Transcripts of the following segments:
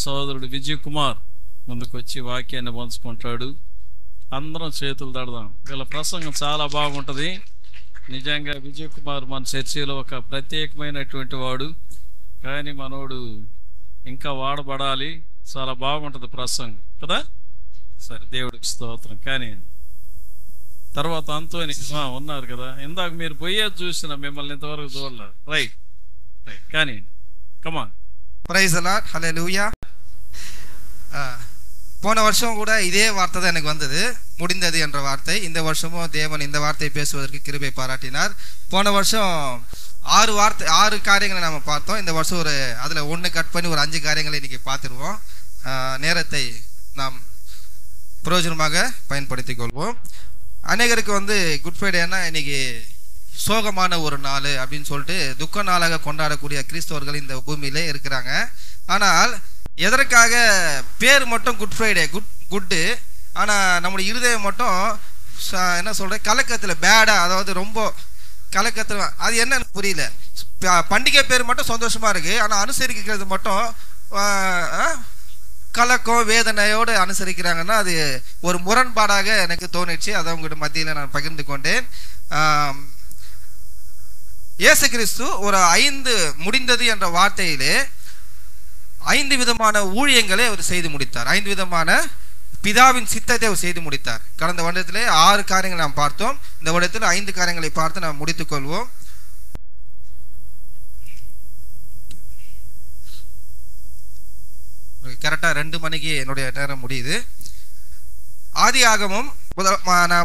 సోదరుడు విజయ్ కుమార్ ముందుకు వచ్చి వాక్యాన్ని పంచుకుంటాడు. అందరం చేతులు తడదాం. వీళ్ళ ప్రసంగం చాలా బాగుంటుంది. నిజంగా విజయ్ కుమార్ మన చర్చిలో ఒక ప్రత్యేకమైనటువంటి వాడు, కానీ మనోడు ఇంకా వాడబడాలి. చాలా బాగుంటుంది ప్రసంగం కదా. సరే, దేవుడికి స్తోత్రం. కానీ తర్వాత అంతోని ఉన్నారు కదా, ఇందాక మీరు పోయేది చూసిన, మిమ్మల్ని ఇంతవరకు చూడలేదు. రైట్ రైట్ కానీ கமான். பிரைஸ் தி லார்ட், ஹல்லேலூயா. போன வருஷம் கூட இதே வார்த்தை தான் எனக்கு வந்தது, முடிந்தது என்ற வார்த்தை. இந்த வருஷமும் தேவன் இந்த வார்த்தையை பேசுவதற்கு கிருபை பாராட்டினார். போன வருஷம் 6 காரியங்களை நம்ம பார்த்தோம். இந்த வருஷம் அதில் 1 கட் பண்ணி ஒரு 5 காரியங்களை இன்றைக்கி பார்த்துருவோம். நேரத்தை நாம் பிரயோஜனமாக பயன்படுத்தி கொள்வோம். அநேகருக்கு குட் ஃப்ரைடேன்னா இன்னைக்கு சோகமான ஒரு நாள் அப்படின்னு சொல்லிட்டு துக்க நாளாக கொண்டாடக்கூடிய கிறிஸ்தவர்கள் இந்த பூமியிலே இருக்கிறாங்க. ஆனால் எதற்காக பேர் மட்டும் குட் ஃப்ரைடே, குட்டு, ஆனால் நம்முடைய இருதயம் மட்டும் என்ன சொல்கிறேன், கலக்கத்தில் பேடாக, அதாவது ரொம்ப கலக்கத்தில். அது என்னன்னு புரியல. பண்டிகை பேர் மட்டும் சந்தோஷமாக இருக்குது, ஆனால் அனுசரிக்கிறது மட்டும் கலக்கம் வேதனையோடு அனுசரிக்கிறாங்கன்னா அது ஒரு முரண்பாடாக எனக்கு தோணிச்சு. அதை உங்கள்கிட்ட மத்தியில் நான் பகிர்ந்து கொண்டேன். இயேசு கிறிஸ்து ஒரு 5 முடிந்தது என்ற வார்த்தையிலே 5 விதமான ஊழியங்களை அவர் செய்து முடித்தார். 5 விதமான பிதாவின் சித்தத்தை அவர் செய்து முடித்தார். கடந்த வருடத்திலே 6 காரியங்களை நாம் பார்த்தோம். இந்த வருடத்தில் 5 காரியங்களை பார்த்து நாம் முடித்துக் கொள்வோம். கரெக்டாக 2 மணிக்கு என்னுடைய நேரம் முடியுது. ஆதியாகமம்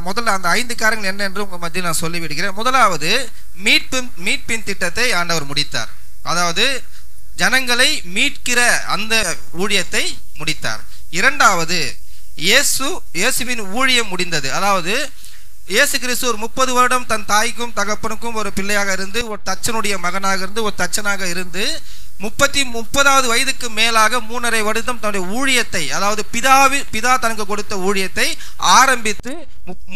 முதல்ல அந்த 5 காரியங்கள் என்ன என்று உங்கள் மத்தியில் நான் சொல்லிவிடுகிறேன். முதலாவது மீட்பின் திட்டத்தை ஆண்டவர் முடித்தார். அதாவது ஜனங்களை மீட்கிற அந்த ஊழியத்தை முடித்தார். இரண்டாவது இயேசுவின் ஊழியம் முடிந்தது. அதாவது இயேசு கிறிஸ்து ஒரு 30 வருடம் தன் தாய்க்கும் தகப்பனுக்கும் ஒரு பிள்ளையாக இருந்து, ஒரு தச்சனுடைய மகனாக இருந்து, ஒரு தச்சனாக இருந்து 30வது வயதுக்கு மேலாக 3.5 வருடம் தன்னுடைய ஊழியத்தை, அதாவது பிதா தனக்கு கொடுத்த ஊழியத்தை ஆரம்பித்து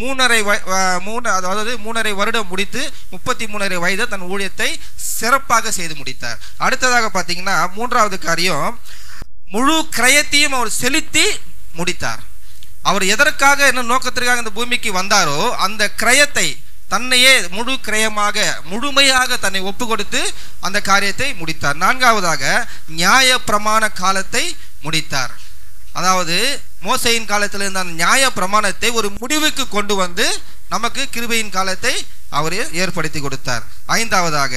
3.5 வருடம் முடித்து 33.5 வயது தன் ஊழியத்தை சிறப்பாக செய்து முடித்தார். அடுத்ததாக பார்த்தீங்கன்னா 3வது காரியம், முழு கிரயத்தையும் அவர் செலுத்தி முடித்தார். அவர் எதற்காக என்ன நோக்கத்திற்காக இந்த பூமிக்கு வந்தாரோ அந்த கிரயத்தை தன்னையே முழு கிரயமாக முழுமையாக தன்னை ஒப்பு கொடுத்து அந்த காரியத்தை முடித்தார். 4வதாக நியாய பிரமாண காலத்தை முடித்தார். அதாவது மோசையின் காலத்தில் இருந்த அந்த நியாய பிரமாணத்தை ஒரு முடிவுக்கு கொண்டு வந்து நமக்கு கிருபையின் காலத்தை அவர் ஏற்படுத்தி கொடுத்தார். 5வதாக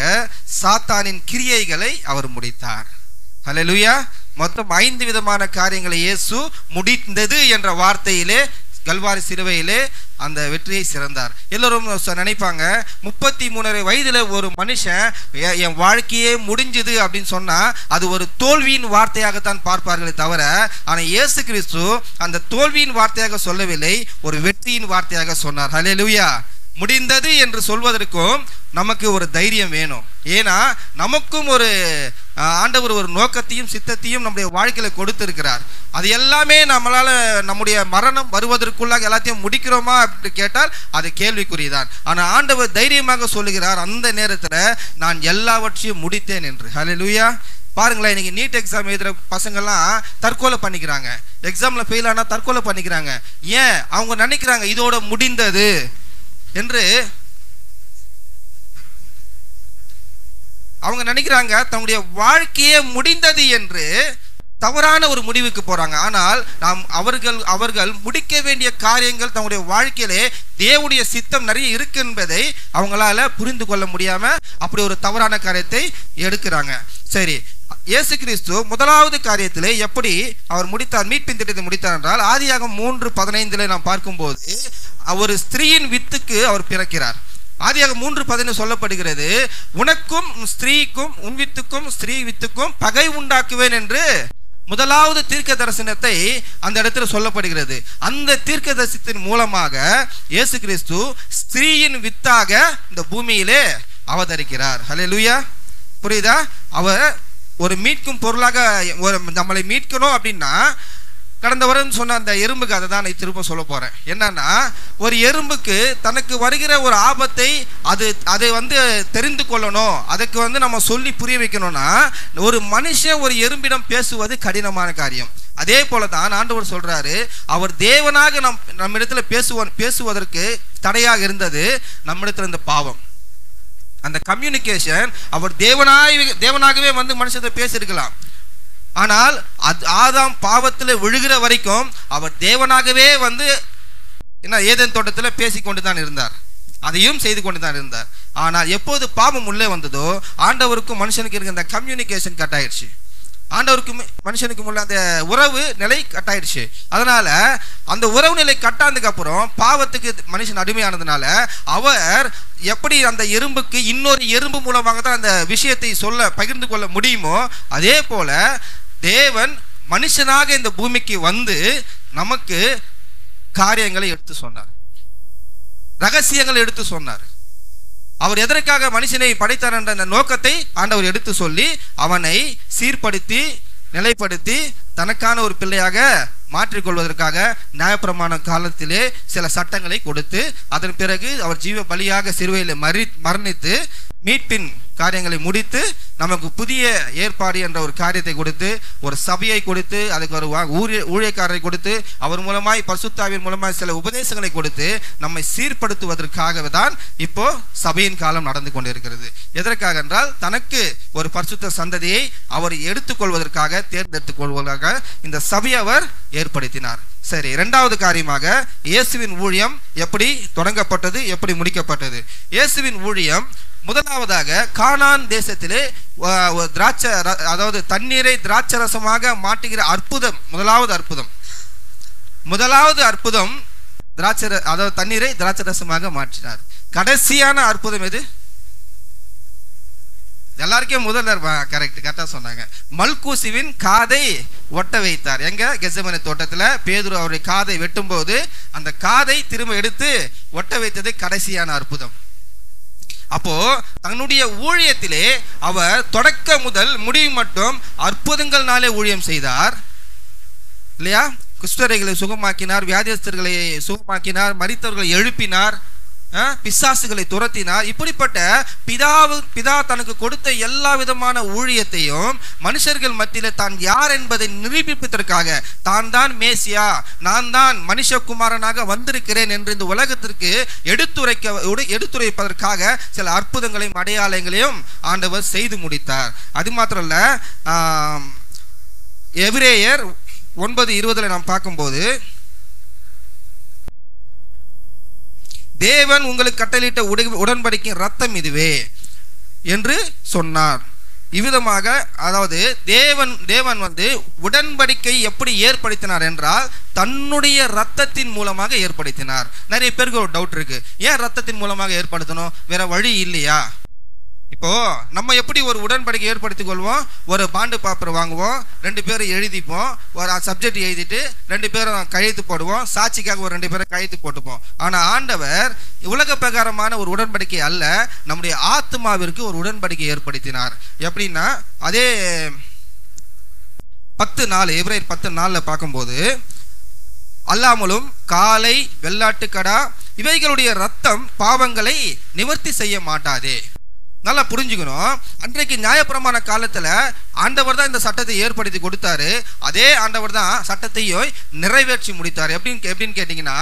சாத்தானின் கிரியைகளை அவர் முடித்தார். ஹல்லேலூயா. மொத்தம் 5 விதமான காரியங்களை இயேசு முடிந்தது என்ற வார்த்தையிலே கல்வாரி சிலுவையிலே அந்த வெற்றியை சிறந்தார். எல்லோரும் நினைப்பாங்க 33.5 வயதில் ஒரு மனுஷன் என் வாழ்க்கையே முடிஞ்சுது அப்படின்னு சொன்னா அது ஒரு தோல்வியின் வார்த்தையாகத்தான் பார்ப்பார்களே தவிர, ஆனால் இயேசு கிறிஸ்து அந்த தோல்வியின் வார்த்தையாக சொல்லவில்லை, ஒரு வெற்றியின் வார்த்தையாக சொன்னார். ஹல்லேலூயா. முடிந்தது என்று சொல்வதற்கும் நமக்கு ஒரு தைரியம் வேணும். ஏன்னா நமக்கும் ஒரு ஆண்டவர் ஒரு நோக்கத்தையும் சித்தத்தையும் நம்முடைய வாழ்க்கையில கொடுத்திருக்கிறார். அது எல்லாமே நம்மளால நம்முடைய மரணம் வருவதற்குள்ளாக எல்லாத்தையும் முடிக்கிறோமா அப்படின்னு கேட்டால் அது கேள்விக்குரியதான். ஆனால் ஆண்டவர் தைரியமாக சொல்லுகிறார், அந்த நேரத்தில் நான் எல்லாவற்றையும் முடித்தேன் என்று. ஹல்லேலூயா. பாருங்களேன், இன்னைக்கு நீட் எக்ஸாம் எழுதுகிற பசங்கள்லாம் தற்கொலை பண்ணிக்கிறாங்க. எக்ஸாமில் ஃபெயில் ஆனால் தற்கொலை பண்ணிக்கிறாங்க. ஏன்? அவங்க நினைக்கிறாங்க இதோட முடிந்தது என்று. அவங்க நினைக்கிறாங்க தன்னுடைய வாழ்க்கையே முடிந்தது என்று தவறான ஒரு முடிவுக்கு போறாங்க. ஆனால் அவர்கள் முடிக்க வேண்டிய காரியங்கள் தன்னுடைய வாழ்க்கையிலே தேவனுடைய சித்தம் நிறைய இருக்கு என்பதை அவங்களால புரிந்து கொள்ள முடியாம அப்படி ஒரு தவறான காரியத்தை எடுக்கிறாங்க. சரி, இயேசு கிறிஸ்து முதலாவது காரியத்திலே எப்படி அவர் முடித்தார், மீட்பின் திட்டத்தை முடித்தார் என்றால் ஆதியாகமம் 3:15 நாம் பார்க்கும்போது ஒரு ஸ்திரீயின் வித்துக்கு அவர் பிறக்கிறார். ஆதியாகமம் 3:15 சொல்லப்படுகிறது, உனக்கும் ஸ்திரீக்கும் உன் வித்துக்கும் ஸ்திரீ வித்துக்கும் பகை உண்டாக்குவேன் என்று முதலாவது தீர்க்க தரிசனத்தை அந்த இடத்துல சொல்லப்படுகிறது. அந்த தீர்க்க தரிசனத்தின் மூலமாக இயேசு கிறிஸ்து ஸ்திரீயின் வித்தாக இந்த பூமியிலே அவதரிக்கிறார். ஹல்லேலூயா. புரியுதா? அவர் ஒரு மீட்கும் பொருளாக நம்மளை மீட்கணும் அப்படின்னா கடந்த வாரம் சொன்ன அந்த எறும்புக்கு அதை தான் நான் திரும்ப சொல்ல போகிறேன். என்னன்னா, ஒரு எறும்புக்கு தனக்கு வருகிற ஒரு ஆபத்தை அதை தெரிந்து கொள்ளணும், அதுக்கு நம்ம சொல்லி புரிய வைக்கணும்னா, ஒரு மனுஷன் ஒரு எறும்பிடம் பேசுவது கடினமான காரியம். அதே போல தான் ஆண்டவர் சொல்றாரு, அவர் தேவனாக நம்மிடத்துல பேசுவதற்கு தடையாக இருந்தது நம்மிடத்துல இந்த பாவம். அந்த கம்யூனிகேஷன் அவர் தேவனாகவே மனுஷத்தை பேசியிருக்கலாம். ஆனால் ஆதாம் பாவத்தில் விழுகிற வரைக்கும் அவர் தேவனாகவே ஏதேன் தோட்டத்தில் பேசிக்கொண்டு தான் இருந்தார், அதையும் செய்து கொண்டு தான் இருந்தார். ஆனால் எப்போது பாவம் உள்ளே வந்ததோ ஆண்டவருக்கும் மனுஷனுக்கு இருக்க அந்த கம்யூனிகேஷன் கட் ஆயிடுச்சு. ஆண்டவருக்கும் மனுஷனுக்கும் உள்ள அந்த உறவு நிலை கட்டாயிடுச்சு. அதனால அந்த உறவு நிலை கட்டானதுக்கு அப்புறம் பாவத்துக்கு மனுஷன் அடிமையானதுனால அவர் எப்படி அந்த எறும்புக்கு இன்னொரு எறும்பு மூலமாக தான் அந்த விஷயத்தை பகிர்ந்து கொள்ள முடியுமோ, அதே போல தேவன் மனுஷனாக இந்த பூமிக்கு நமக்கு காரியங்களை எடுத்து சொன்னார், ரகசியங்களை எடுத்து சொன்னார். அவர் எதற்காக மனுஷனை படைத்தார் என்ற அந்த நோக்கத்தை ஆண்டவர் எடுத்து சொல்லி அவனை சீர்படுத்தி நிலைப்படுத்தி தனக்கான ஒரு பிள்ளையாக மாற்றிக்கொள்வதற்காக நியாயப்பிரமாண காலத்திலே சில சட்டங்களை கொடுத்து அதன் பிறகு அவர் ஜீவ பலியாக சிலுவையில் மரணித்து மீட்பின் காரியங்களை முடித்து நமக்கு புதிய ஏற்பாடு என்ற ஒரு காரியத்தை கொடுத்து ஒரு சபையை கொடுத்து அதுக்கு ஒரு ஊழியக்காரரை கொடுத்து அவர் மூலமாய் பரிசுத்தாவின் மூலமாய் சில உபதேசங்களை கொடுத்து நம்மை சீர்படுத்துவதற்காக தான் இப்போ சபையின் காலம் நடந்து கொண்டிருக்கிறது. எதற்காக என்றால் தனக்கு ஒரு பரிசுத்த சந்ததியை அவர் எடுத்துக்கொள்வதற்காக தேர்ந்தெடுத்துக் கொள்வதற்காக இந்த சபையை அவர் ஏற்படுத்தினார். சரி, இரண்டாவது காரியமாக இயேசுவின் ஊழியம் எப்படி தொடங்கப்பட்டது, எப்படி முடிக்கப்பட்டது? இயேசுவின் ஊழியம் முதலாவதாக கானான் தேசத்திலே தண்ணீரை திராட்சரசமாக மாற்றுகிற அற்புதம். முதலாவது அற்புதம் தண்ணீரை திராட்சரசமாக மாற்றினார். கடைசியான அற்புதம் எது? எல்லாருக்கும் கரெக்டா சொன்னாங்க. மல்கூசிவின் காதை ஒட்ட வைத்தார். எங்க? கெத்செமனே தோட்டத்துல பேதுரு அவருடைய காதை வெட்டும் போது அந்த காதை திரும்ப எடுத்து ஒட்ட வைத்தது கடைசியான அற்புதம். அப்போ தன்னுடைய ஊழியத்திலே அவர் தொடக்க முதல் முடிவு மட்டும் அற்புதங்கள்னாலே ஊழியம் செய்தார் இல்லையா? குஷ்டரோகிகளை சுகமாக்கினார், வியாதியஸ்தர்களை சுகமாக்கினார், மரித்தவர்களை எழுப்பினார், பிசாசுகளை துரத்தினார். இப்படிப்பட்ட பிதா தனக்கு கொடுத்த எல்லா விதமான ஊழியத்தையும் மனுஷர்கள் மத்தியில தான் யார் என்பதை நிரூபிப்பதற்காக தான் மேசியா, நான் தான் மனுஷகுமாரனாக வந்திருக்கிறேன் என்று இந்த உலகத்திற்கு எடுத்துரைப்பதற்காக சில அற்புதங்களையும் அடையாளங்களையும் ஆண்டவர் செய்து முடித்தார். அது மாத்திரமல்ல, எபிரேயர் 9:20 நாம் பார்க்கும்போது, தேவன் உங்களுக்கு கட்டளையிட்ட உடன்படிக்கை ரத்தம் இதுவே என்று சொன்னார். இவ்விதமாக அதாவது தேவன் உடன்படிக்கை எப்படி ஏற்படுத்தினார் என்றால் தன்னுடைய ரத்தத்தின் மூலமாக ஏற்படுத்தினார். நிறைய பேருக்கு ஒரு டவுட் இருக்கு, ஏன் ரத்தத்தின் மூலமாக ஏற்படுத்தணும், வேற வழி இல்லையா? இப்போ நம்ம எப்படி ஒரு உடன்படிக்கை ஏற்படுத்திக் கொள்வோம்? ஒரு பாண்டு பேப்பர் வாங்குவோம், 2 பேரும் எழுதிப்போம், ஒரு சப்ஜெக்ட் எழுதிட்டு 2 பேரும் கையெழுத்து போடுவோம், சாட்சிக்காக ஒரு 2 பேரும் கையெழுத்து போட்டுப்போம். ஆனா ஆண்டவர் உலக பிரகாரமான ஒரு உடன்படிக்கை அல்ல, நம்முடைய ஆத்மாவிற்கு ஒரு உடன்படிக்கை ஏற்படுத்தினார். எப்படின்னா அதே 10:4 எபிரேயர் 10:4 பார்க்கும்போது, அல்லாமலும் காளை வெள்ளாட்டுக்கடா இவைகளுடைய ரத்தம் பாவங்களை நிவர்த்தி செய்ய மாட்டாதே. நல்லா புரிஞ்சுக்கணும். அன்றைக்கு நியாயப்பிரமாண காலத்துல ஆண்டவர் தான் இந்த சட்டத்தை ஏற்படுத்தி கொடுத்தாரு, அதே ஆண்டவர் தான் சட்டத்தையும் நிறைவேற்றி முடித்தார். எப்படின்னு கேட்டீங்கன்னா,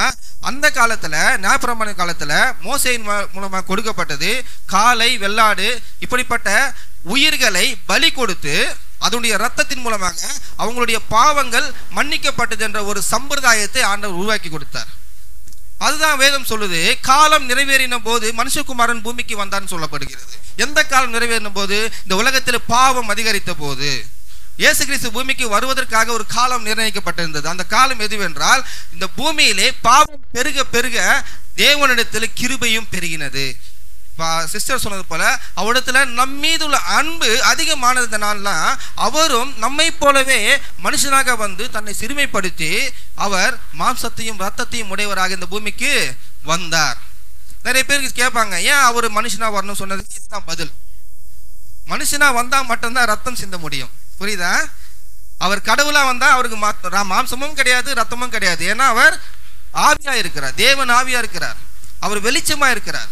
அந்த காலத்துல நியாயப்பிரமாண காலத்துல மோசேயின் மூலமாக கொடுக்கப்பட்டது காளை வெள்ளாடு இப்படிப்பட்ட உயிர்களை பலி கொடுத்து அதனுடைய ரத்தத்தின் மூலமாக அவங்களுடைய பாவங்கள் மன்னிக்கப்பட்டது என்ற ஒரு சம்பிரதாயத்தை ஆண்டவர் உருவாக்கி கொடுத்தார். அதுதான் வேதம் சொல்லுது, காலம் நிறைவேறின போது மனுஷகுமாரன் பூமிக்கு வந்தான்னு சொல்லப்படுகிறது. எந்த காலம் நிறைவேறின போது? இந்த உலகத்தில் பாவம் அதிகரித்த போது இயேசு கிறிஸ்து பூமிக்கு வருவதற்காக ஒரு காலம் நிர்ணயிக்கப்பட்டிருந்தது. அந்த காலம் எதுவென்றால், இந்த பூமியிலே பாவம் பெருக பெருக தேவனிடத்தில் கிருபையும் பெருகினது. சிஸ்டர் சொன்னது போல அவரிடத்துல நம்மீது உள்ள அன்பு அதிகமானதுனால அவரும் நம்மை போலவே மனுஷனாக தன்னை சிறுமைப்படுத்தி அவர் மாம்சத்தையும் ரத்தத்தையும் உடையவராக இந்த பூமிக்கு வந்தார். நிறைய பேருக்கு கேட்பாங்க, ஏன் அவர் மனுஷனா வரணும் சொன்னதுக்கு இதுதான் பதில். மனுஷனா வந்தா மட்டும்தான் ரத்தம் சிந்த முடியும். புரியுதா? அவர் கடவுளா வந்தா அவருக்கு மாம்சமும் கிடையாது, ரத்தமும் கிடையாது. ஏன்னா அவர் ஆவியா இருக்கிறார், தேவன் ஆவியா இருக்கிறார், அவர் வெளிச்சமா இருக்கிறார்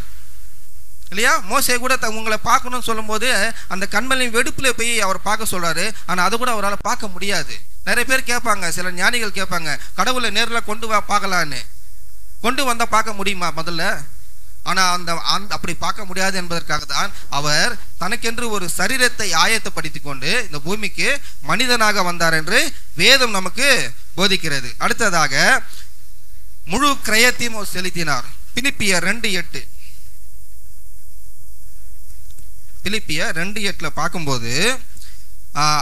இல்லையா? மோசே கூட உங்களை பார்க்கணும்னு சொல்லும் போது அந்த கண்மலையின் வெடுப்புல போய் அவர் பார்க்க சொல்றாரு. ஆனா அதை கூட அவரால் பார்க்க முடியாது. நிறைய பேர் கேட்பாங்க, சில ஞானிகள் கேட்பாங்க, கடவுளை நேரில் கொண்டு வா பார்க்கலான்னு. கொண்டு வந்தா பார்க்க முடியுமா முதல்ல? ஆனா அப்படி பார்க்க முடியாது என்பதற்காக தான் அவர் தனக்கென்று ஒரு சரீரத்தை ஆயத்தப்படுத்தி கொண்டு இந்த பூமிக்கு மனிதனாக வந்தார் என்று வேதம் நமக்கு போதிக்கிறது. அடுத்ததாக முழு கிரயத்தையும் அவர் செலுத்தினார். பிலிப்பியர் 2:8 பிலிப்பியர் 2:8 பார்க்கும்போது,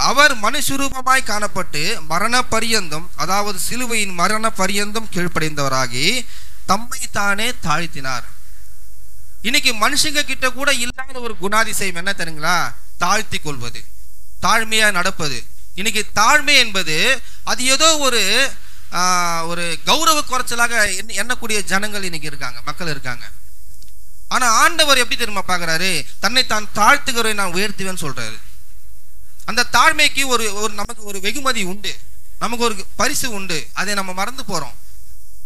அவர் மனுஷரூபமாய் காணப்பட்டு மரண பரியந்தம், அதாவது சிலுவையின் மரண பரியந்தம் கீழ்ப்படைந்தவராகி தம்மை தானே தாழ்த்தினார். இன்னைக்கு மனுஷங்க கிட்ட கூட இல்லாத ஒரு குணாதிசயம் என்ன தெரியுங்களா? தாழ்த்தி கொள்வது, தாழ்மையா நடப்பது. இன்னைக்கு தாழ்மை என்பது அது ஏதோ ஒரு கௌரவ குறைச்சலாக எண்ணக்கூடிய ஜனங்கள் இன்னைக்கு இருக்காங்க, மக்கள் இருக்காங்க. ஆனா ஆண்டவர் எப்படி தெரியுமா பார்க்கிறாரு? தன்னை தான் தாழ்த்துகிறவரை நான் உயர்த்துவேன்னு சொல்றாரு. அந்த தாழ்மைக்கு நமக்கு ஒரு வெகுமதி உண்டு, நமக்கு ஒரு பரிசு உண்டு. அதை நம்ம மறந்து போறோம்.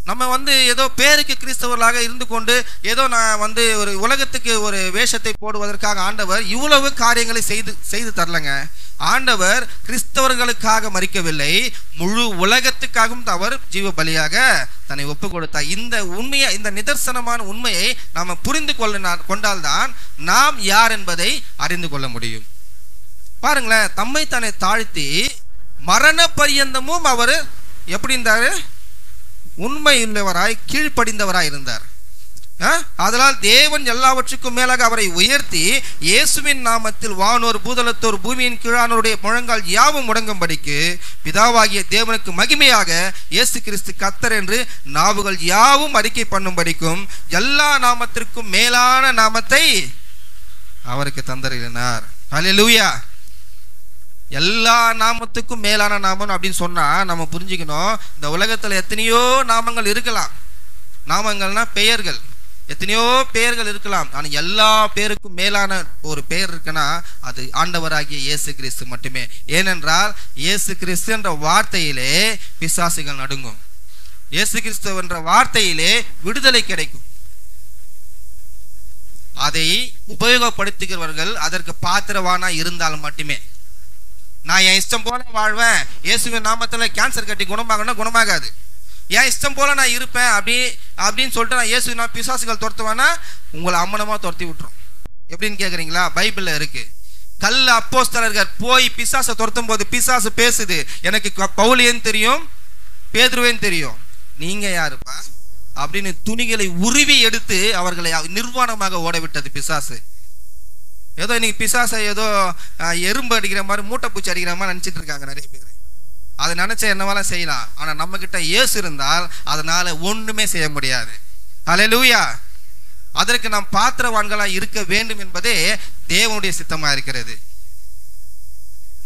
நம்ம ஏதோ பேருக்கு கிறிஸ்தவர்களாக இருந்து கொண்டு ஏதோ நான் ஒரு உலகத்துக்கு ஒரு வேஷத்தை போடுவதற்காக ஆண்டவர் இவ்வளவு காரியங்களை செய்து தரலங்க. ஆண்டவர் கிறிஸ்தவர்களுக்காக மரிக்கவில்லை, முழு உலகத்துக்காகவும் அவர் ஜீவ பலியாக தன்னை ஒப்பு கொடுத்தார். இந்த உண்மையை, இந்த நிதர்சனமான உண்மையை நாம் புரிந்து கொண்டால்தான் நாம் யார் என்பதை அறிந்து கொள்ள முடியும். பாருங்களேன், தம்மை தன்னை தாழ்த்தி மரண பரியந்தமும் அவர் எப்படி இருந்தாரு? உண்மை உள்ளவராய் கீழ்ப்படிந்தவராய் இருந்தார். அதனால் தேவன் எல்லாவற்றுக்கும் மேலாக அவரை உயர்த்தி இயேசுவின் நாமத்தில் வானோர் பூதலத்தோர் பூமியின் கீழானோருடைய முழங்கால் யாவும் முடங்கும்படிக்கு பிதாவாகிய தேவனுக்கு மகிமையாக இயேசு கிறிஸ்து கர்த்தர் என்று நாவுகள் யாவும் அறிக்கை பண்ணும்படிக்கும் எல்லா நாமத்திற்கும் மேலான நாமத்தை அவருக்கு தந்தருளினார். ஹல்லேலூயா. எல்லா நாமத்துக்கும் மேலான நாமம் அப்படின்னு சொன்னா நம்ம புரிஞ்சுக்கணும், இந்த உலகத்துல எத்தனையோ நாமங்கள் இருக்கலாம். நாமங்கள்னா பெயர்கள், எத்தனையோ பெயர்கள் இருக்கலாம். ஆனா எல்லா பேருக்கும் மேலான ஒரு பெயர் இருக்குன்னா அது ஆண்டவராகிய இயேசு கிறிஸ்து மட்டுமே. ஏனென்றால் இயேசு கிறிஸ்து என்ற வார்த்தையிலே பிசாசுகள் நடுங்கும், இயேசு கிறிஸ்து என்ற வார்த்தையிலே விடுதலை கிடைக்கும். அதை உபயோகப்படுத்துகிறவர்கள் அதற்கு பாத்திரவானா இருந்தால் மட்டுமே. நான் என் இஷ்டம் போல வாழ்வேன், இயேசுவின் நாமத்துல கேன்சர் கட்டி குணமாகணும்னா குணமாகாது. என் இஷ்டம் போல நான் இருப்பேன் அப்படின்னு சொல்லிட்டு நான் இயேசுவின் பிசாசுகள் துரத்துவேன்னா உங்களை அம்மனமா துரத்தி விட்டுரும். எப்படின்னு கேக்குறீங்களா? பைபிள்ல இருக்கு. கல்ல அப்போஸ்தலர்கள் போய் பிசாசை துரத்தும் போது பிசாசு பேசுது, எனக்கு பவுலியன்னு தெரியும், பேதுருவேன்னு தெரியும், நீங்க யாருப்பா அப்படின்னு துணிகளை உருவி எடுத்து அவர்களை நிர்வாணமாக ஓட விட்டது பிசாசு. ஏதோ இன்னைக்கு பிசாசை ஏதோ எறும்பு அடிக்கிற மாதிரி, மூட்டை பூச்சி அடிக்கிற மாதிரி நினைச்சிட்டு இருக்காங்க நிறைய பேர். அதை நினைச்ச என்னவெல்லாம் செய்யலாம். ஆனா நம்ம கிட்ட இயேசு இருந்தால் அதனால ஒண்ணுமே செய்ய முடியாது. ஹல்லேலூயா. அதற்கு நாம் பாத்திரவான்களா இருக்க வேண்டும் என்பதே தேவனுடைய சித்தமா இருக்கிறது.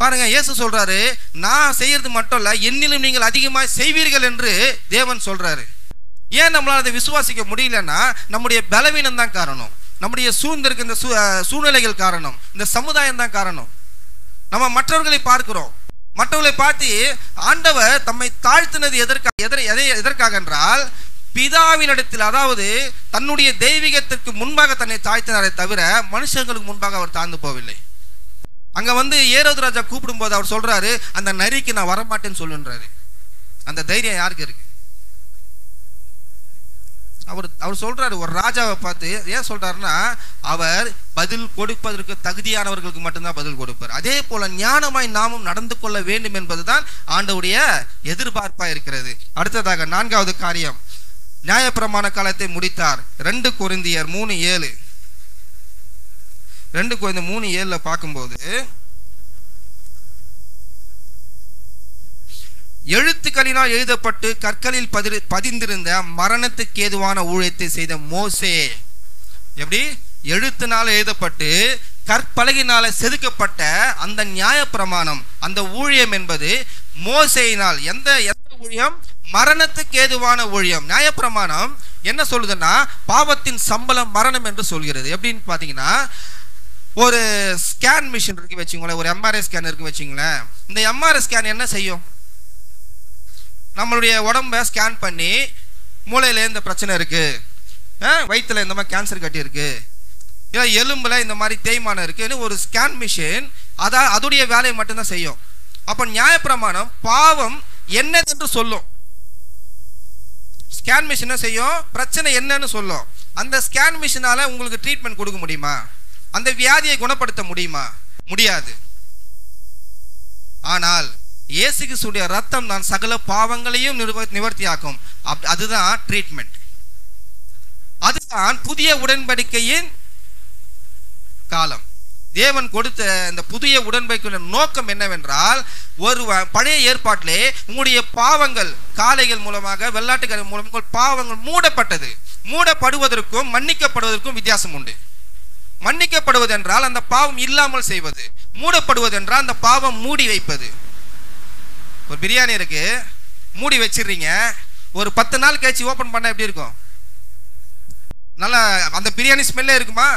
பாருங்க, இயேசு சொல்றாரு, நான் செய்யறது மட்டும் இல்ல, என்னிலும் நீங்கள் அதிகமாக செய்வீர்கள் என்று தேவன் சொல்றாரு. ஏன் நம்மளால அதை விசுவாசிக்க முடியலன்னா நம்முடைய பலவீனம் தான் காரணம், நம்முடைய சூழ்ந்திருக்க இந்த சூழ்நிலைகள் காரணம், இந்த சமுதாயம் தான் காரணம். நம்ம மற்றவர்களை பார்க்கிறோம், மற்றவர்களை பார்த்து ஆண்டவர் தம்மை தாழ்த்தினது எதற்காக என்றால் பிதாவினிடத்தில், அதாவது தன்னுடைய தெய்வீகத்திற்கு முன்பாக தன்னை தாழ்த்தினாரே தவிர மனுஷங்களுக்கு முன்பாக அவர் தாழ்ந்து போகவில்லை. அங்க ஏரோது ராஜா கூப்பிடும் போது அவர் சொல்றாரு, அந்த நரிக்கு நான் வரமாட்டேன்னு சொல்லுன்றாரு. அந்த தைரியம் யாருக்கு இருக்கு? அவர் சொல்றாரு ஒரு ராஜாவை பார்த்து. ஏன் சொல்றாருன்னா அவர் பதில் கொடுப்பதற்கு தகுதியானவர்களுக்கு மட்டும்தான் பதில் கொடுப்பார். அதே போல ஞானமாய் நாமும் நடந்து கொள்ள வேண்டும் என்பதுதான் ஆண்டவருடைய எதிர்பார்ப்பா இருக்கிறது. அடுத்ததாக 4வது காரியம், நியாயப்பிரமாண காலத்தை முடித்தார். 2 கொரிந்தியர் 3:7 2 கொரிந்தியர் 3:7 பார்க்கும்போது, எழுத்துக்களினால் எழுதப்பட்டு கற்களில் பதிந்திருந்த மரணத்துக்கு ஏதுவான ஊழியத்தை செய்த மோசே, எப்படி எழுத்தினால் எழுதப்பட்டு கற்பலகினால செதுக்கப்பட்ட அந்த நியாயப்பிரமாணம், அந்த ஊழியம் என்பது மோசேயினால். எந்த ஊழியம்? மரணத்துக்கு ஏதுவான ஊழியம். நியாயப்பிரமாணம் என்ன சொல்லுதுன்னா பாவத்தின் சம்பளம் மரணம் என்று சொல்கிறது. எப்படின்னு பாத்தீங்கன்னா ஒரு ஸ்கேன் மிஷின் இருக்கு வச்சுங்களேன், ஒரு எம்ஆர்ஐ ஸ்கேன் இருக்கு வச்சுங்களேன். இந்த எம்ஆர்ஐ ஸ்கேன் என்ன செய்யும்? நம்மளுடைய உடம்ப ஸ்கேன் பண்ணி மூளையில இந்த பிரச்சனை இருக்கு, வயிற்றுல இந்த மாதிரி கேன்சர் கட்டி இருக்கு, இல்லை எலும்புல இந்த மாதிரி தேய்மானம் இருக்குன்னு ஒரு ஸ்கேன் மிஷின் அதோடைய வேலையை மட்டும்தான் செய்யும். அப்போ நியாயப்பிரமாணம் பாவம் என்னதென்று சொல்லும். ஸ்கேன் மிஷினை செய்யும், பிரச்சனை என்னன்னு சொல்லும். அந்த ஸ்கேன் மிஷினால உங்களுக்கு ட்ரீட்மெண்ட் கொடுக்க முடியுமா? அந்த வியாதியை குணப்படுத்த முடியுமா? முடியாது. ஆனால் இயேசு கிறிஸ்துவின் ரத்தம் தான் சகல பாவங்களையும் நிவர்த்தியாக்கும். அதுதான் ட்ரீட்மெண்ட். அதுதான் புதிய உடன்படிக்கையின் காலம். தேவன் கொடுத்த இந்த புதிய உடன்படிக்கையின் நோக்கம் என்னவென்றால், ஒரு பழைய ஏற்பாட்டிலே உங்களுடைய பாவங்கள் காளைகள் மூலமாக வெள்ளாட்டுகள் மூலமாக பாவங்கள் மூடப்பட்டது. மூடப்படுவதற்கும் மன்னிக்கப்படுவதற்கும் வித்தியாசம் உண்டு. மன்னிக்கப்படுவது என்றால் அந்த பாவம் இல்லாமல் செய்வது, மூடப்படுவது என்றால் அந்த பாவம் மூடி வைப்பது. ஒரு பிரியாணி இருக்கு, மூடி வச்சிடுறீங்க, ஒரு 10 நாள் கழிச்சு ஓபன் பண்ண எப்படி இருக்கும்? நல்லா அந்த பிரியாணி ஸ்மெல்லே இருக்குமா?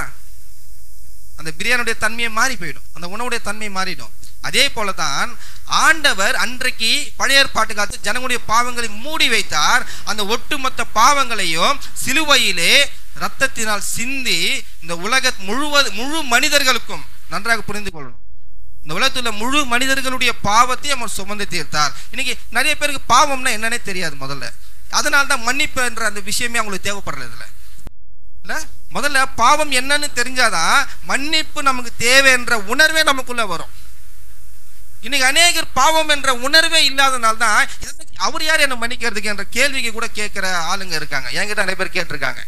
அந்த பிரியாணியுடைய தன்மையை மாறி போயிடும், அந்த உணவுடைய தன்மை மாறிடும். அதே போலதான் ஆண்டவர் அன்றைக்கு பழைய ஏற்பாட்டு காலத்தில் ஜனங்களுடைய பாவங்களை மூடி வைத்தார். அந்த ஒட்டுமொத்த பாவங்களையும் சிலுவையிலே ரத்தத்தினால் சிந்தி இந்த முழு மனிதர்களுக்கும் நன்றாக புரிந்து கொள்ளணும். இந்த உலகத்தில் முழு மனிதர்களுடைய பாவத்தையும் அவர் சுமந்து தீர்த்தார். இன்னைக்கு நிறைய பேருக்கு பாவம்னா என்னன்னே தெரியாது முதல்ல. அதனால தான் மன்னிப்பு என்ற அந்த விஷயமே அவங்களுக்கு தேவைப்படுறது இல்லை. முதல்ல பாவம் என்னன்னு தெரிஞ்சாதான் மன்னிப்பு நமக்கு தேவை என்ற உணர்வே நமக்குள்ள வரும். இன்னைக்கு அநேகர் பாவம் என்ற உணர்வே இல்லாதனால தான் அவர் யார் என்ன மன்னிக்கிறதுக்கு என்ற கேள்விக்கு கூட கேட்கிற ஆளுங்க இருக்காங்க. என்கிட்ட நிறைய பேர் கேட்டிருக்காங்க,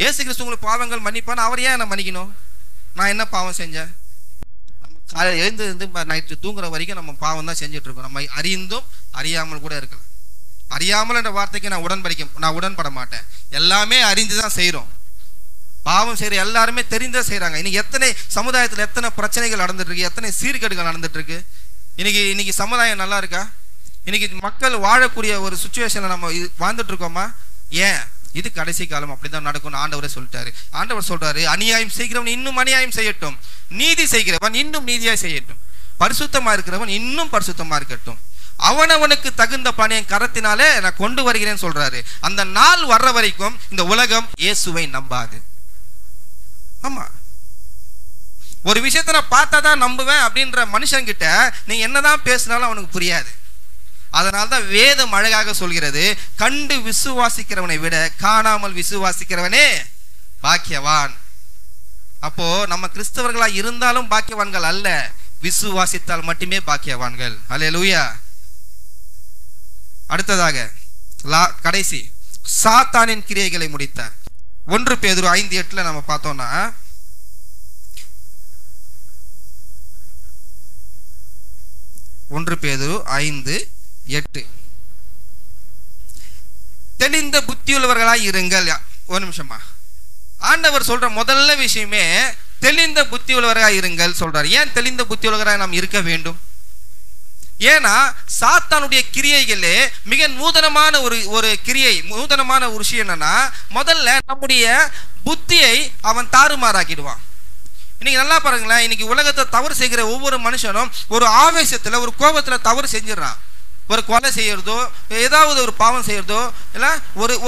இயேசு கிறிஸ்து உங்களுக்கு பாவங்கள் மன்னிப்பான்னு, அவர் ஏன் என்ன மன்னிக்கணும்? நான் என்ன பாவம் செஞ்சேன்? நம்ம காலையில் எழுந்து நைட்டு தூங்குற வரைக்கும் நம்ம பாவம் தான் செஞ்சுட்டு இருக்கோம். நம்ம அறிந்தும் அறியாமல் கூட இருக்கலாம். அறியாமல் என்ற வார்த்தைக்கு நான் உடன்பட மாட்டேன். எல்லாமே அறிந்துதான் செய்யறோம். பாவம் செய்யற எல்லாருமே தெரிந்தா செய்யறாங்க. இன்னைக்கு எத்தனை சமுதாயத்தில் எத்தனை பிரச்சனைகள் நடந்துட்டு இருக்கு, எத்தனை சீர்கேடுகள் நடந்துட்டு இருக்கு. இன்னைக்கு சமுதாயம் நல்லா இருக்கா? இன்னைக்கு மக்கள் வாழக்கூடிய ஒரு சுச்சுவேஷன்ல நம்ம வாழ்ந்துட்டு இருக்கோமா? ஏன்? இது கடைசி காலம், அப்படிதான் நடக்கும்னு ஆண்டவரே சொல்லிட்டாரு. ஆண்டவர் சொல்றாரு, அநியாயம் செய்கிறவன் இன்னும் அநியாயம் செய்யட்டும், நீதி செய்கிறவன் இன்னும் நீதியாய் செய்யட்டும், பரிசுத்தமா இருக்கிறவன் இன்னும் பரிசுத்தமா இருக்கட்டும், அவனவனுக்கு தகுந்த பணியை கரத்தினாலே நான் கொண்டு வருகிறேன்னு சொல்றாரு. அந்த நாள் வர்ற வரைக்கும் இந்த உலகம் இயேசுவை நம்பாது. ஆமா, ஒரு விஷயத்த நான் பார்த்தா தான் நம்புவேன் அப்படின்ற மனுஷன் கிட்ட நீங்க என்னதான் பேசினாலும் அவனுக்கு புரியாது. அதனால்தான் வேதம் அழகாக சொல்கிறது, கண்டு விசுவாசிக்கிறவனை விட காணாமல் விசுவாசிக்கிறவனே பாக்கியவான். அப்போ நம்ம கிறிஸ்தவர்களா இருந்தாலும் பாக்கியவான்கள் அல்ல, விசுவாசித்தால் மட்டுமே பாக்கியவான்கள். அல்லேலூயா. அடுத்ததாக கடைசி சாத்தானின் கிரியைகளை முடித்தார். 1 பேதுரு 5:8 நம்ம பார்த்தோம்னா, பேதுரு 5:8 தெளிந்த புத்தியுள்ளவர்களாய் இருங்கள். ஒரு நிமிஷமா, ஆண்டவர் சொல்ற முதல்ல விஷயமே தெளிந்த புத்தியுள்ளவர்களாய் இருங்கள் சொல்றார். ஏன் தெளிந்த புத்தியுள்ளவர்களாய் நாம் இருக்க வேண்டும்? ஏன்னா சாத்தானுடைய கிரியைகளே மிக நூதனமான ஒரு கிரியை, நூதனமான ஒரு விஷயம் என்னன்னா, முதல்ல நம்முடைய புத்தியை அவன் தாறுமாறாக்கிடுவான். இன்னைக்கு நல்லா பாருங்களேன், இன்னைக்கு உலகத்தை தவறு செய்கிற ஒவ்வொரு மனுஷனும் ஒரு ஆவேசத்துல ஒரு கோபத்துல தவறு செஞ்சிடறான். ஒரு கொலை செய்யறதோ ஏதாவது ஒரு பாவம் செய்யறதோ இல்லை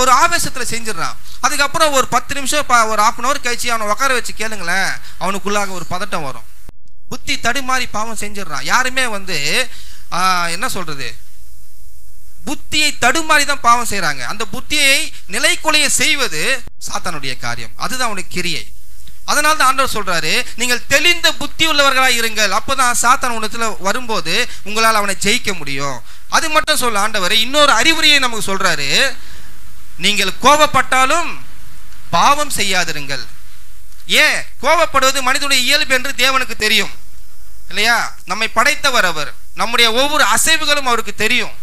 ஒரு ஆவேசத்துல செஞ்சிடறான். அதுக்கப்புறம் ஒரு 10 நிமிஷம் ஒரு 1/2 hour கழிச்சு அவனை உட்கார வச்சு கேளுங்களேன், அவனுக்குள்ளாக ஒரு பதட்டம் வரும். புத்தி தடுமாறி பாவம் செஞ்சிடறான். யாருமே என்ன சொல்றது, புத்தியை தடுமாறி தான் பாவம் செய்யறாங்க. அந்த புத்தியை நிலைக்குலைய செய்வது சாத்தானுடைய காரியம், அதுதான் அவனுக்கு கிரியை. அதனால தான் ஆண்டவர் சொல்றாரு, நீங்கள் தெளிந்த புத்தி உள்ளவர்களாக இருங்கள். அப்போதான் சாத்தான் உலகத்துல வரும்போது உங்களால் அவனை ஜெயிக்க முடியும். அது மட்டும் சொல்ல ஆண்டவர் இன்னொரு அறிவுரையை நமக்கு சொல்றாரு, நீங்கள் கோபப்பட்டாலும் பாவம் செய்யாதிருங்கள். ஏன்? கோபப்படுவது மனிதனுடைய இயல்பு என்று தேவனுக்கு தெரியும் இல்லையா? நம்மை படைத்தவர் அவர், நம்முடைய ஒவ்வொரு அசைவுகளும் அவருக்கு தெரியும்.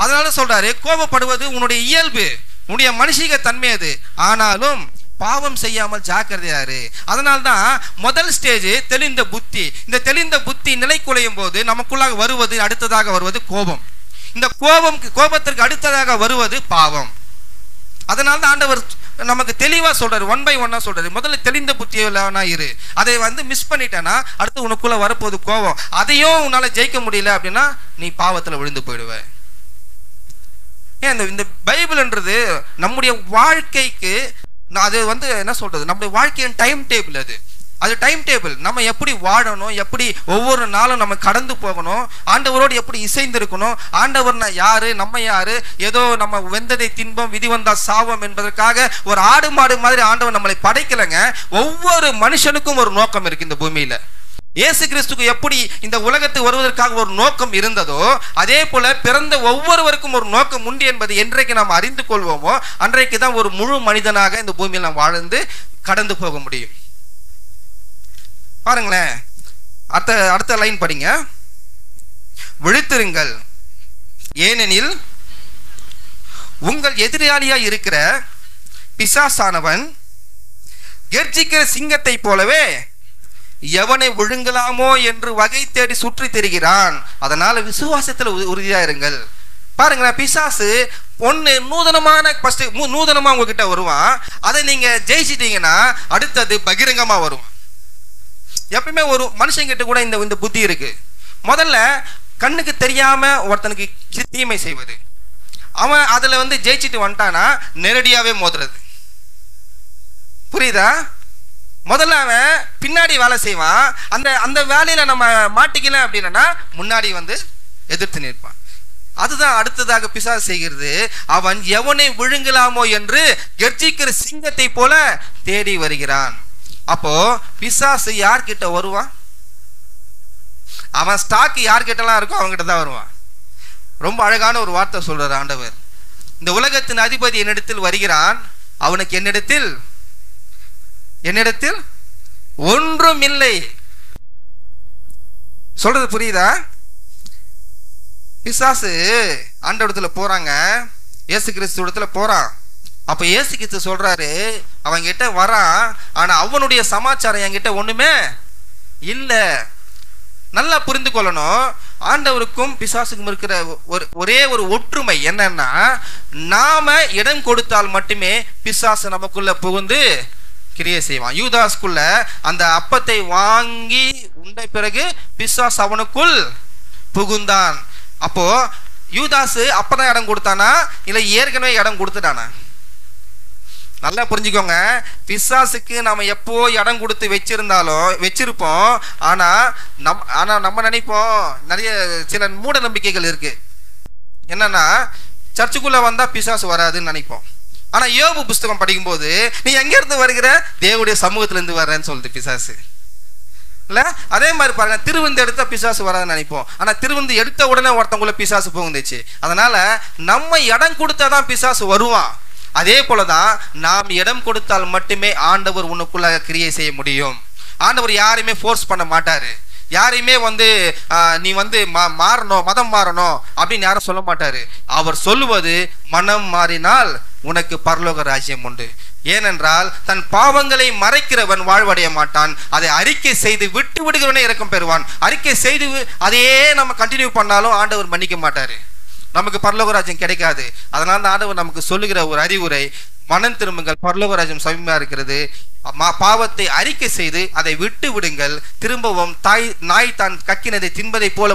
அதனால சொல்றாரு, கோபப்படுவது உன்னுடைய இயல்பு, உன்னுடைய மனுஷிக தன்மை அது. ஆனாலும் பாவம் செய்யாமல் ஜாக்கிரதையாரு. அதனால்தான் முதல் ஸ்டேஜ் தெளிந்த புத்தி. இந்த தெளிந்த புத்தி நிலை குலையும் போது நமக்குள்ளாக வருவது, அடுத்ததாக வருவது கோபம். இந்த கோபத்திற்கு அடுத்ததாக வருவது பாவம். அதனால்தான் ஆண்டவர் நமக்கு தெளிவா சொல்றாரு, 1 by 1 சொல்றாரு. முதல்ல தெளிந்த புத்தியுள்ளவனா இரு. அதை மிஸ் பண்ணிட்டேன்னா அடுத்து உனக்குள்ள வரப்போது கோபம். அதையும் உன்னால ஜெயிக்க முடியல அப்படின்னா நீ பாவத்துல விழுந்து போயிடுவ. ஏன் இந்த பைபிள்ன்றது நம்முடைய வாழ்க்கைக்கு அது என்ன சொல்றது, நம்முடைய வாழ்க்கையின் டைம் டேபிள். அது டைம் டேபிள். நம்ம எப்படி வாழணும், எப்படி ஒவ்வொரு நாளும் நம்ம கடந்து போகணும், ஆண்டவரோடு எப்படி இசைந்திருக்கணும், ஆண்டவர்னா யாரு, நம்ம யாரு, ஏதோ நம்ம வெந்ததை தின்பம் விதி வந்தா சாவம் என்பதற்காக ஒரு ஆடு மாடு மாதிரி ஆண்டவர் நம்மளை படைக்கலைங்க. ஒவ்வொரு மனுஷனுக்கும் ஒரு நோக்கம் இருக்கு இந்த பூமியில. இயேசு கிறிஸ்துக்கு எப்படி இந்த உலகத்துக்கு வருவதற்காக ஒரு நோக்கம் இருந்ததோ அதே போல பிறந்த ஒவ்வொருவருக்கும் ஒரு நோக்கம் உண்டு என்பதை என்றைக்கு நாம் அறிந்து கொள்வோமோ அன்றைக்கு தான் ஒரு முழு மனிதனாக இந்த பூமியில் நாம் வாழ்ந்து கடந்து போக முடியும். பாருங்களேன், அடுத்த லைன் படிங்க. விழித்திருங்கள், ஏனெனில் உங்கள் எதிராளியா இருக்கிற பிசாசானவன் கர்ஜிக்கிற சிங்கத்தை போலவே எவனை விழுங்கலாமோ என்று வகை தேடி சுற்றி திரிகிறான். அதனால விசுவாசத்துல உறுதியா இருங்கள். பாருங்களேன், பிசாசு நூதனமா உங்ககிட்ட வருவான். அதை நீங்க ஜெயிச்சிட்டீங்கன்னா அடுத்தது பகிரங்கமா வருவான். எப்பயுமே ஒரு மனுஷங்கிட்ட கூட இந்த புத்தி இருக்கு. முதல்ல கண்ணுக்கு தெரியாம ஒருத்தனுக்கு தீமை செய்வது, அவன் அதுல ஜெயிச்சிட்டு வந்துட்டானா நேரடியாவே மோதுறது. புரியுதா? முதல்ல அவன் பின்னாடி வேலை செய்வான். அந்த வேலையில நம்ம மாட்டிக்கல அப்படின்னா முன்னாடி எதிர்த்து நிற்பான். அதுதான் அடுத்ததாக பிசாசு செய்கிறது. அவன் எவனை விழுங்கலாமோ என்று கர்ஜிக்கிற சிங்கத்தை போல தேடி வருகிறான். அப்போ பிசாசு யார்கிட்ட வருவான்? அவன் ஸ்டாக் யார்கிட்டலாம் இருக்கோ அவன்கிட்ட தான் வருவான். ரொம்ப அழகான ஒரு வார்த்தை சொல்றார் ஆண்டவர். இந்த உலகத்தின் அதிபதி என்னிடத்தில் வருகிறான், அவனுக்கு என்னிடத்தில் ஒன்றும் இல்லை. சொல்றது புரியுதா? பிசாசு ஆண்டவரிடத்துல போறாங்க, இயேசு கிறிஸ்து இடத்துல போறான். அப்ப இயேசு கிறிஸ்து சொல்றாரு, அவன் கிட்ட வரான், ஆனா அவனுடைய சமாச்சாரம் என்கிட்ட ஒண்ணுமே இல்ல. நல்லா புரிந்து கொள்ளணும். ஆண்டவருக்கும் பிசாசுக்கும் இருக்கிற ஒரே ஒரு ஒற்றுமை என்னன்னா, நாம இடம் கொடுத்தால் மட்டுமே பிசாசு நமக்குள்ள புகுந்து கிரியை செய்வான். யூதாஸ்குள்ள அந்த அப்பத்தை வாங்கி உண்ட பிறகு பிசாசு அவனுக்குள் புகுந்தான். அப்போ யூதாசு அப்பதான் இடம் கொடுத்தானா இல்ல ஏற்கனவே இடம் கொடுத்துட்டானா? நல்லா புரிஞ்சுக்கோங்க. பிசாசுக்கு நாம எப்போ இடம் கொடுத்து வச்சிருப்போம். ஆனா நம்ம நினைப்போம், நிறைய சில மூட நம்பிக்கைகள் இருக்கு. என்னன்னா, சர்ச்சுக்குள்ள வந்தா பிசாசு வராதுன்னு நினைப்போம். ஆனா யோபு புஸ்தகம் படிக்கும்போது நீ எங்க இருந்து வருகிற, தேவனுடைய சமூகத்துல இருந்து வர்றேன்னு சொல்லுது பிசாசு. இல்ல அதே மாதிரி பாருங்க, திருவிந்து எடுத்தா பிசாசு வராதுன்னு நினைப்போம். ஆனா திருவிந்து எடுத்த உடனே ஒருத்தவங்களும் பிசாசு போகுந்துச்சு. அதனால நம்ம இடம் கொடுத்தாதான் பிசாசு வருவான். அதே போலதான் நாம் இடம் கொடுத்தால் மட்டுமே ஆண்டவர் உனக்குள்ள கிரியை செய்ய முடியும். ஆண்டவர் யாரையுமே ஃபோர்ஸ் பண்ண மாட்டாரு. யாரையுமே நீ மாறணும், மதம் மாறணும் அப்படின்னு யாரும் சொல்ல மாட்டாரு. அவர் சொல்லுவது, மனம் மாறினால் உனக்கு பரலோக ராஜ்யம் உண்டு. ஏனென்றால் தன் பாவங்களை மறைக்கிறவன் வாழ்வடைய மாட்டான், அதை அறிக்கை செய்து விட்டு விடுகிறவனே இரக்கம் பெறுவான். அறிக்கை செய்து அதையே நம்ம கண்டினியூ பண்ணாலும் ஆண்டவர் மன்னிக்க மாட்டாரு, நமக்கு பரலோக ராஜ்யம் கிடைக்காது. அதனால தான் ஆண்டவர் நமக்கு சொல்லுகிற ஒரு அறிவுரை, மனம் திரும்புங்கள், பரலோக ராஜ்யம் சமீபமா இருக்கிறது. பாவத்தை அறிக்கை செய்து அதை விட்டு விடுங்கள். திரும்பவும் நாய் தான் கக்கினதை தின்பதை போல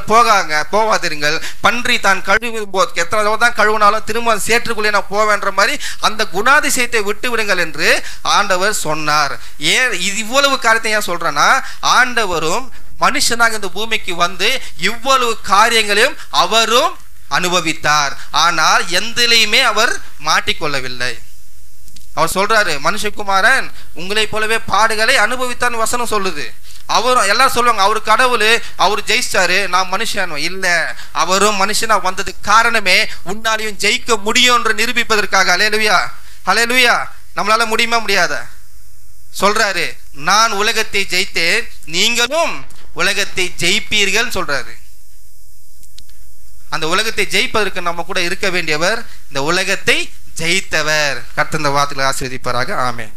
போகாதிருங்கள். பன்றி தான் கழுவும் போது எத்தனை தான் கழுவினாலும் திரும்ப சேற்றுக்குள்ளே நான் போவேன்ற மாதிரி அந்த குணாதிசயத்தை விட்டு விடுங்கள் என்று ஆண்டவர் சொன்னார். ஏன் இவ்வளவு காரியத்தை ஏன் சொல்றேன்னா, ஆண்டவரும் மனுஷனாக இந்த பூமிக்கு இவ்வளவு காரியங்களையும் அவரும் அனுபவித்தார். ஆனால் எந்திலையுமே அவர் மாட்டிக்கொள்ளவில்லை. அவர் சொல்றாரு, மனுஷகுமாரன் உங்களை போலவே பாடுகளை அனுபவித்தான் வசனம் சொல்லுது. அவரும் எல்லாரும் சொல்லுவாங்க, அவரு கடவுள், அவரு ஜெயிச்சாரு, நான் மனுஷன். இல்ல, அவரும் மனுஷனா வந்ததுக்கு காரணமே உன்னாலையும் ஜெயிக்க முடியும் என்று நிரூபிப்பதற்காக. ஹல்லேலூயா, ஹல்லேலூயா. நம்மளால முடியுமா? முடியாத? சொல்றாரு, நான் உலகத்தை ஜெயித்தேன், நீங்களும் உலகத்தை ஜெயிப்பீர்கள் சொல்றாரு. அந்த உலகத்தை ஜெயிப்பதற்கு நம்ம கூட இருக்க வேண்டியவர் இந்த உலகத்தை ஜெயித்தவர். கர்த்தர் இந்த வார்த்தைகளை ஆசீர்வதிப்பாராக. ஆமென்.